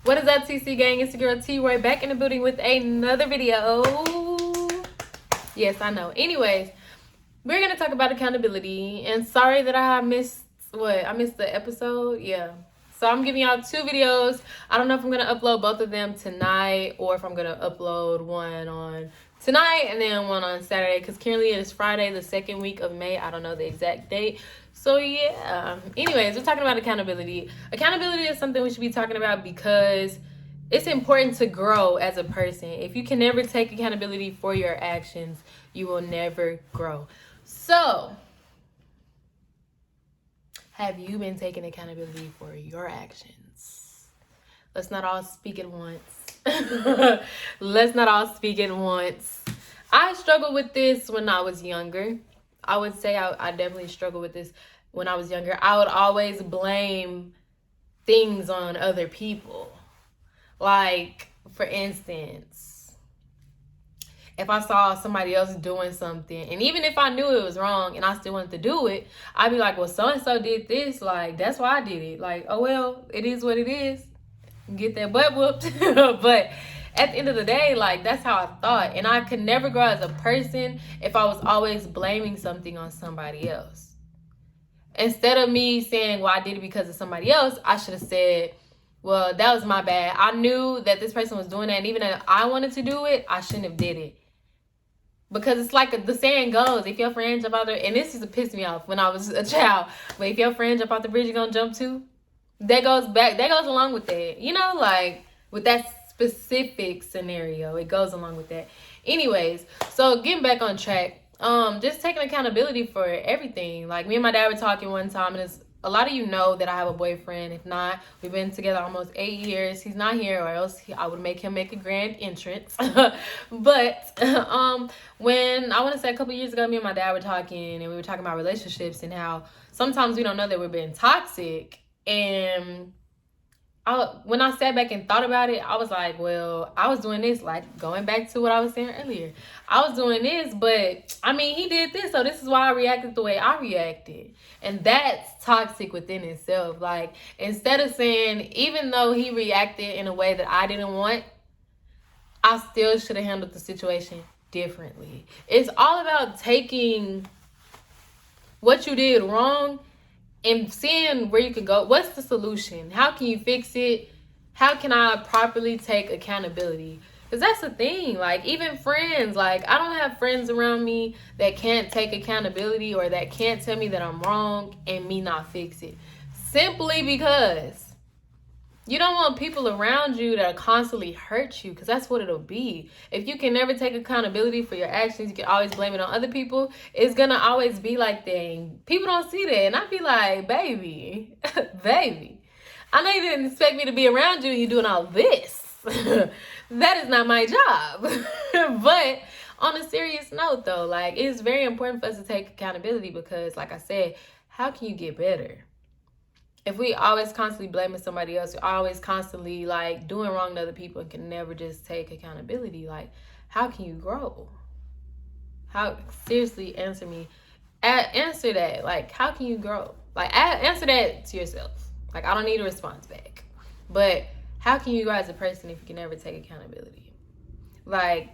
What is up, TC gang? It's your girl T-Roy back in the building with another video. Yes, I know. Anyways, we're gonna talk about accountability. And sorry that I missed the episode. Yeah. So I'm giving y'all two videos. I don't know if I'm gonna upload both of them tonight or if I'm gonna upload one on tonight and then one on Saturday, because currently it is Friday, the second week of May. I don't know the exact date. So yeah. Anyways, we're talking about accountability. Accountability is something we should be talking about because it's important to grow as a person. If you can never take accountability for your actions, you will never grow. So, have you been taking accountability for your actions? Let's not all speak at once. Let's not all speak at once. I struggled with this when I was younger. I would say I definitely struggled with this when I was younger. I would always blame things on other people. Like, for instance, if I saw somebody else doing something, and even if I knew it was wrong and I still wanted to do it, I'd be like, well, so-and-so did this. Like, that's why I did it. Like, oh, well, it is what it is. Get that butt whooped. But at the end of the day, like, that's how I thought. And I could never grow as a person if I was always blaming something on somebody else. Instead of me saying, well, I did it because of somebody else, I should have said, well, that was my bad. I knew that this person was doing that, and even if I wanted to do it, I shouldn't have did it. Because it's like the saying goes, if your friend jump out there, and this used to piss me off when I was a child, but if your friend jump out the bridge, you're gonna jump too. That goes along with that. You know, like with that specific scenario, it goes along with that. Anyways, so getting back on track, just taking accountability for everything. Like, me and my dad were talking one time, and it's a lot of you know that I have a boyfriend. If not, we've been together almost 8 years. He's not here, or else I would make him make a grand entrance. But when I want to say a couple years ago, me and my dad were talking, and we were talking about relationships and how sometimes we don't know that we're being toxic. And when I sat back and thought about it, I was like, well, I was doing this, like going back to what I was saying earlier. I was doing this, but I mean, he did this, so this is why I reacted the way I reacted. And that's toxic within itself. Like, instead of saying, even though he reacted in a way that I didn't want, I still should have handled the situation differently. It's all about taking what you did wrong and seeing where you can go. What's the solution? How can you fix it? How can I properly take accountability? Because that's the thing. Like, even friends, like, I don't have friends around me that can't take accountability or that can't tell me that I'm wrong and me not fix it. Simply because you don't want people around you that constantly hurt you, because that's what it'll be. If you can never take accountability for your actions, you can always blame it on other people. It's going to always be like that. And people don't see that. And I be like, baby, baby, I know you didn't expect me to be around you and you're doing all this. That is not my job. But on a serious note, though, like, it's very important for us to take accountability because, like I said, how can you get better? If we always constantly blaming somebody else, we're always constantly like doing wrong to other people and can never just take accountability, like, how can you grow? How, seriously, answer me. Answer that. Like, how can you grow? Like, answer that to yourself. Like, I don't need a response back. But how can you grow as a person if you can never take accountability? Like,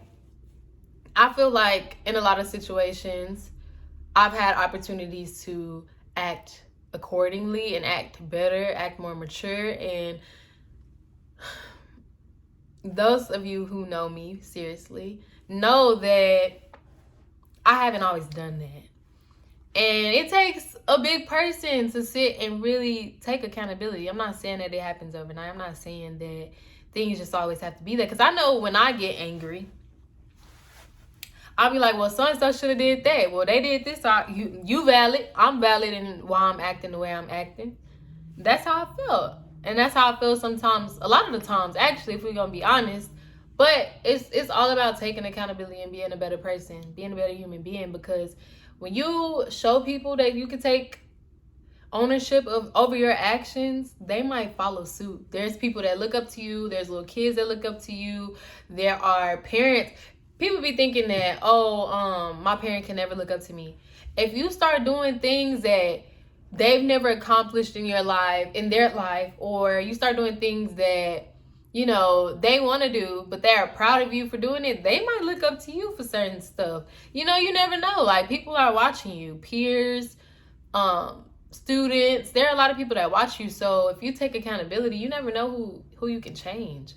I feel like in a lot of situations, I've had opportunities to act accordingly and act better, act more mature. And those of you who know me, seriously, know that I haven't always done that. And it takes a big person to sit and really take accountability. I'm not saying that it happens overnight. I'm not saying that things just always have to be there. Because I know when I get angry, I'll be like, well, so-and-so should have did that. Well, they did this. So you valid. I'm valid in why I'm acting the way I'm acting. That's how I felt. And that's how I feel sometimes, a lot of the times, actually, if we're going to be honest. But it's all about taking accountability and being a better person, being a better human being. Because when you show people that you can take ownership over your actions, they might follow suit. There's people that look up to you. There's little kids that look up to you. There are parents. People be thinking that, my parent can never look up to me. If you start doing things that they've never accomplished in their life, or you start doing things that you know, they want to do, but they're proud of you for doing it, they might look up to you for certain stuff. You know, you never know. Like, people are watching you, peers, students. There are a lot of people that watch you. So if you take accountability, you never know who you can change.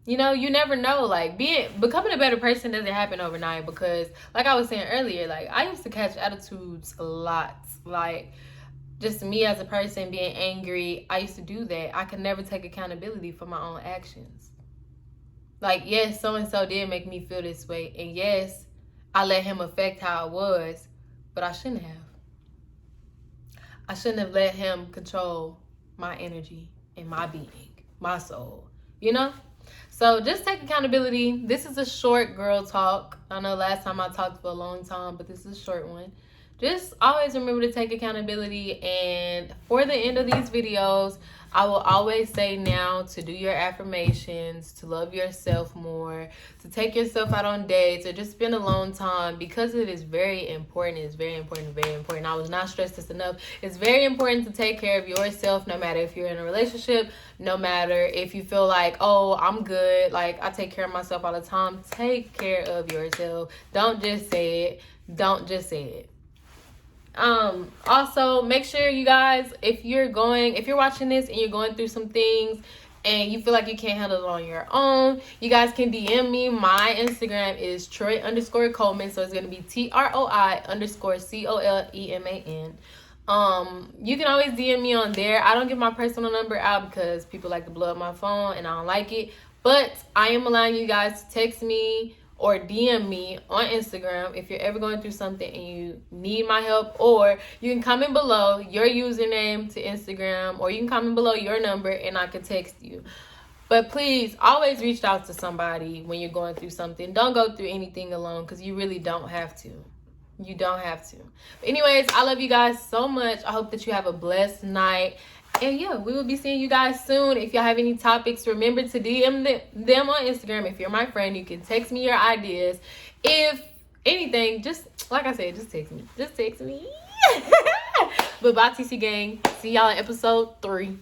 You know, you never know. Like, becoming a better person doesn't happen overnight, because like I was saying earlier, like, I used to catch attitudes a lot. Like, just me as a person being angry, I used to do that. I could never take accountability for my own actions. Like, yes, so-and-so did make me feel this way. And yes, I let him affect how I was. But I shouldn't have. I shouldn't have let him control my energy and my being, my soul. You know? So just take accountability. This is a short girl talk. I know last time I talked for a long time, but this is a short one. Just always remember to take accountability. And for the end of these videos, I will always say now to do your affirmations, to love yourself more, to take yourself out on dates, or just spend alone time, because it is very important. It's very important, very important. I was not stressed this enough. It's very important to take care of yourself, no matter if you're in a relationship, no matter if you feel like, oh, I'm good, like I take care of myself all the time. Take care of yourself. Don't just say it. Don't just say it. Also, make sure you guys, if you're watching this and you're going through some things and you feel like you can't handle it on your own, you guys can DM me. My Instagram is Troy_Coleman. So it's going to be TROI_COLEMAN. You can always DM me on there. I don't give my personal number out because people like to blow up my phone and I don't like it. But I am allowing you guys to text me or DM me on Instagram if you're ever going through something and you need my help. Or you can comment below your username to Instagram, or you can comment below your number and I can text you. But please always reach out to somebody when you're going through something. Don't go through anything alone, because you really don't have to. You don't have to. But anyways, I love you guys so much. I hope that you have a blessed night. And yeah, we will be seeing you guys soon. If y'all have any topics, remember to DM them on Instagram. If you're my friend, you can text me your ideas. If anything, just like I said, just text me. Just text me. But bye, TC gang. See y'all in episode 3.